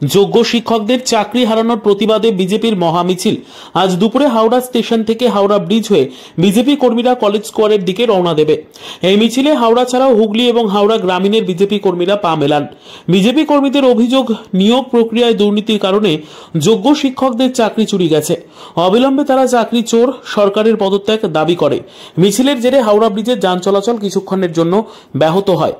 যোগ্য শিক্ষকদের চাকরি হারানোর প্রতিবাদে বিজেপির মহামিছিল আজ দুপুরে হাওড়া স্টেশন থেকে হাওড়া ব্রিজ হয়ে বিজেপি কর্মীরা কলেজ স্কোয়ারের দিকে রওনা দেবে। এই মিছিলে হাওড়া ছাড়াও হুগলি এবং হাওড়া গ্রামীণের বিজেপি কর্মীরা পা মেলান। বিজেপি কর্মীদের অভিযোগ, নিয়োগ প্রক্রিয়ায় দুর্নীতির কারণে যোগ্য শিক্ষকদের চাকরি চুরি গেছে। অবিলম্বে তারা চাকরি চোর, সরকারের পদত্যাগ দাবি করে। মিছিলের জেরে হাওড়া ব্রিজের যান চলাচল কিছুক্ষণের জন্য ব্যাহত হয়।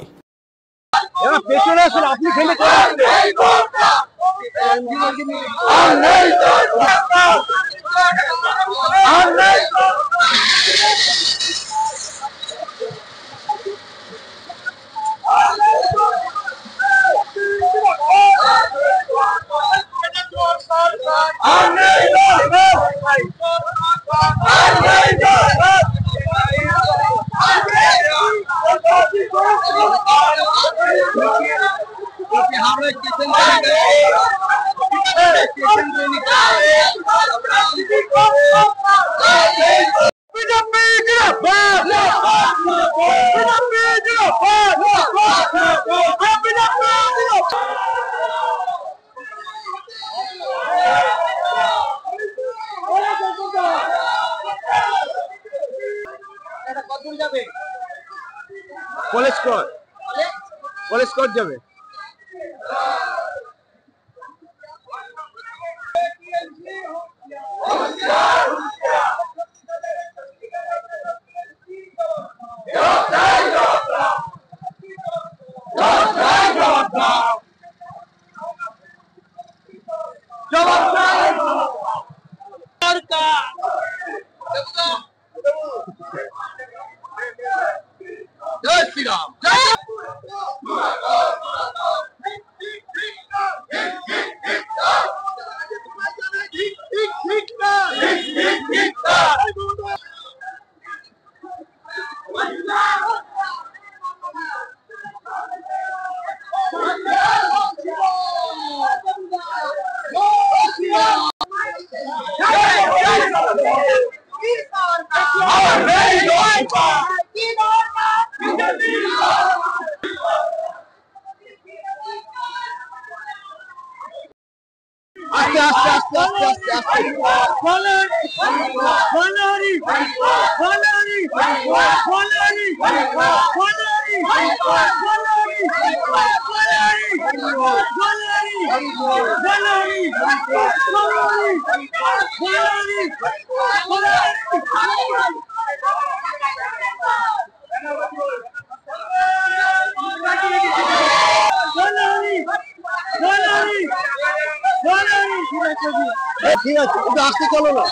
কলেজ কোর্ট যাবে। जय श्री राम। ঠিক আছে, একটু আসতে চলো না।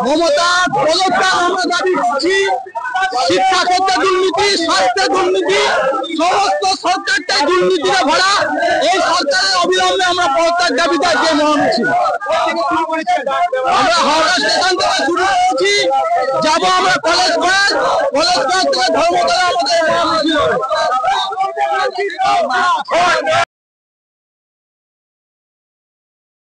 মমতা পদত্যাগ আমরা দাবি করছি। শিক্ষা ক্ষেত্রে দুর্নীতি, স্বাস্থ্যে দুর্নীতি, সমস্ত সরকারটাই দুর্নীতিতে ভরা। এই সরকারের অবিলম্বে আমরা পদত্যাগ দাবিতে আজকে মহামিছিল। আমরা হাওড়া স্টেশন থেকে শুরু করেছি, যাবো আমরা কলেজ স্কোয়ার থেকে ধর্মতলা আমাদের মহামিছিল।